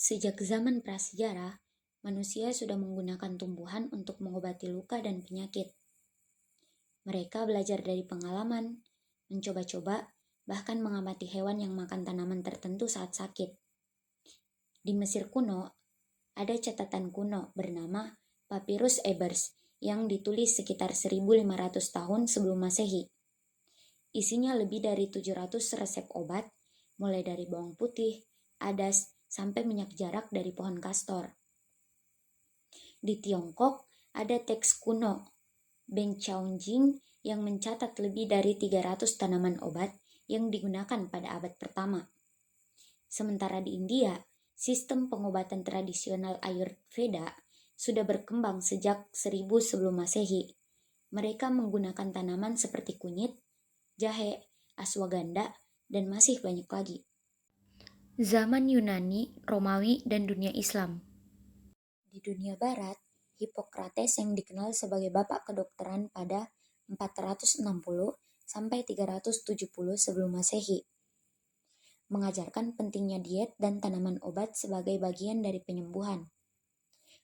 Sejak zaman prasejarah, manusia sudah menggunakan tumbuhan untuk mengobati luka dan penyakit. Mereka belajar dari pengalaman, mencoba-coba, bahkan mengamati hewan yang makan tanaman tertentu saat sakit. Di Mesir kuno, ada catatan kuno bernama Papyrus Ebers yang ditulis sekitar 1500 tahun sebelum Masehi. Isinya lebih dari 700 resep obat, mulai dari bawang putih, adas, sampai minyak jarak dari pohon kastor. Di Tiongkok, ada teks kuno, Beng Chaojing, yang mencatat lebih dari 300 tanaman obat yang digunakan pada abad pertama. Sementara di India, sistem pengobatan tradisional Ayurveda sudah berkembang sejak 1000 sebelum Masehi. Mereka menggunakan tanaman seperti kunyit, jahe, ashwagandha, dan masih banyak lagi. Zaman Yunani, Romawi, dan dunia Islam. Di dunia barat, Hippocrates yang dikenal sebagai bapak kedokteran pada 460 sampai 370 sebelum Masehi, mengajarkan pentingnya diet dan tanaman obat sebagai bagian dari penyembuhan.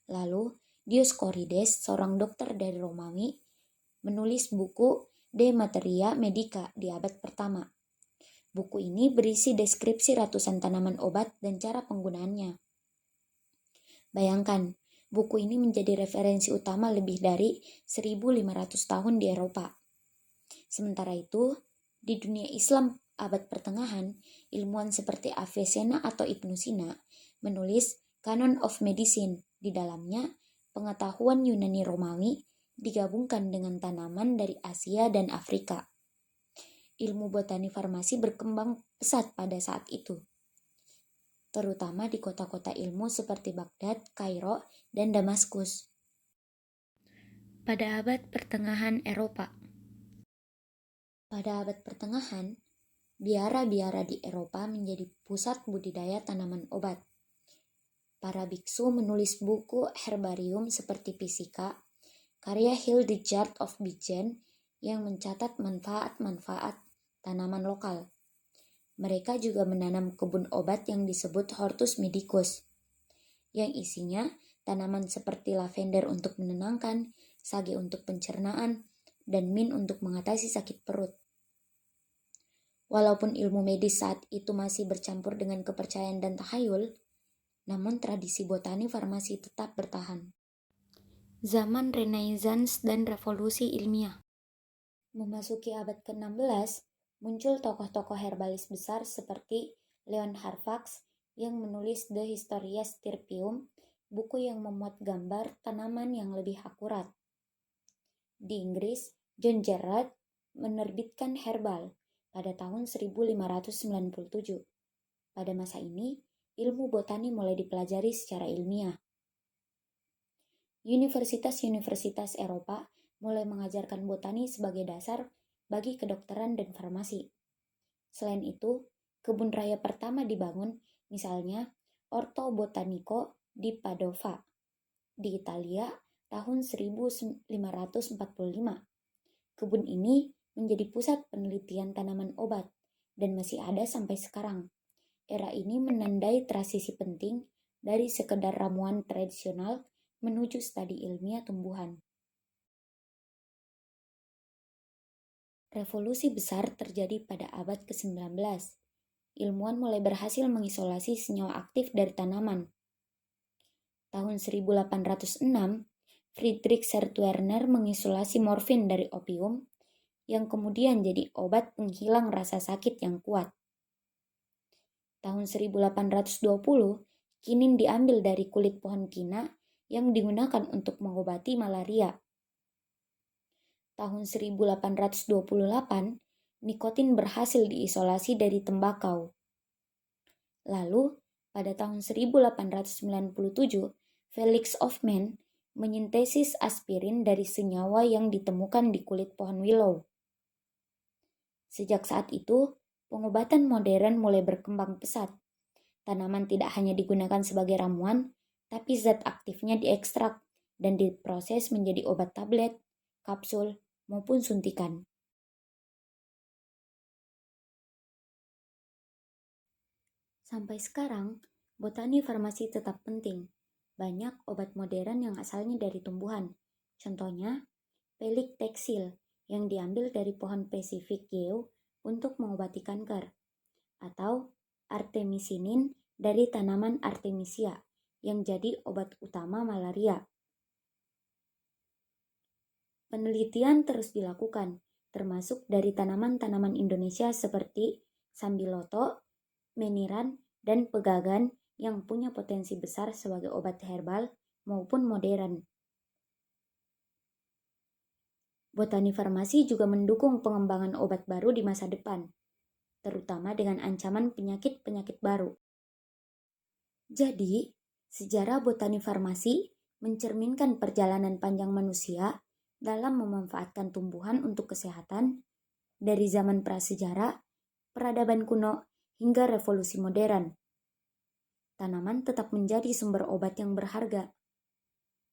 Lalu, Dioscorides, seorang dokter dari Romawi, menulis buku De Materia Medica di abad pertama. Buku ini berisi deskripsi ratusan tanaman obat dan cara penggunaannya. Bayangkan, buku ini menjadi referensi utama lebih dari 1500 tahun di Eropa. Sementara itu, di dunia Islam abad pertengahan, ilmuwan seperti Avicenna atau Ibnu Sina menulis Canon of Medicine. Di dalamnya, pengetahuan Yunani Romawi digabungkan dengan tanaman dari Asia dan Afrika. Ilmu botani farmasi berkembang pesat pada saat itu, terutama di kota-kota ilmu seperti Baghdad, Kairo, dan Damaskus. Pada abad pertengahan Eropa. Pada abad pertengahan, biara-biara di Eropa menjadi pusat budidaya tanaman obat. Para biksu menulis buku herbarium seperti Physica, karya Hildegard of Bingen yang mencatat manfaat-manfaat tanaman lokal. Mereka juga menanam kebun obat yang disebut Hortus Medicus, yang isinya tanaman seperti lavender untuk menenangkan, sage untuk pencernaan, dan mint untuk mengatasi sakit perut. Walaupun ilmu medis saat itu masih bercampur dengan kepercayaan dan tahayul, namun tradisi botani farmasi tetap bertahan. Zaman Renaissance dan Revolusi Ilmiah. Memasuki abad ke-16, muncul tokoh-tokoh herbalis besar seperti Leon Harvard yang menulis The Historia Stirpium, buku yang memuat gambar tanaman yang lebih akurat. Di Inggris, John Gerard menerbitkan Herbal pada tahun 1597. Pada masa ini, ilmu botani mulai dipelajari secara ilmiah. Universitas-universitas Eropa mulai mengajarkan botani sebagai dasar bagi kedokteran dan farmasi. Selain itu, kebun raya pertama dibangun, misalnya Orto Botanico di Padova, di Italia tahun 1545. Kebun ini menjadi pusat penelitian tanaman obat dan masih ada sampai sekarang. Era ini menandai transisi penting dari sekedar ramuan tradisional menuju studi ilmiah tumbuhan. Revolusi besar terjadi pada abad ke-19. Ilmuwan mulai berhasil mengisolasi senyawa aktif dari tanaman. Tahun 1806, Friedrich Sertwerner mengisolasi morfin dari opium, yang kemudian jadi obat penghilang rasa sakit yang kuat. Tahun 1820, kinin diambil dari kulit pohon kina yang digunakan untuk mengobati malaria. Tahun 1828, nikotin berhasil diisolasi dari tembakau. Lalu, pada tahun 1897, Felix Hoffmann menyintesis aspirin dari senyawa yang ditemukan di kulit pohon willow. Sejak saat itu, pengobatan modern mulai berkembang pesat. Tanaman tidak hanya digunakan sebagai ramuan, tapi zat aktifnya diekstrak dan diproses menjadi obat tablet, kapsul, maupun suntikan. Sampai sekarang, Botani farmasi tetap penting. Banyak obat modern yang asalnya dari tumbuhan. Contohnya, pelik teksil yang diambil dari pohon Pacific Yew untuk mengobati kanker. Atau artemisinin dari tanaman Artemisia yang jadi obat utama malaria. Penelitian terus dilakukan, termasuk dari tanaman-tanaman Indonesia seperti sambiloto, meniran, dan pegagan yang punya potensi besar sebagai obat herbal maupun modern. Botani farmasi juga mendukung pengembangan obat baru di masa depan, terutama dengan ancaman penyakit-penyakit baru. Jadi, sejarah botani farmasi mencerminkan perjalanan panjang manusia dalam memanfaatkan tumbuhan untuk kesehatan dari zaman prasejarah, peradaban kuno, hingga revolusi modern. Tanaman tetap menjadi sumber obat yang berharga.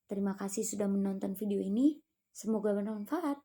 Terima kasih sudah menonton video ini. Semoga bermanfaat.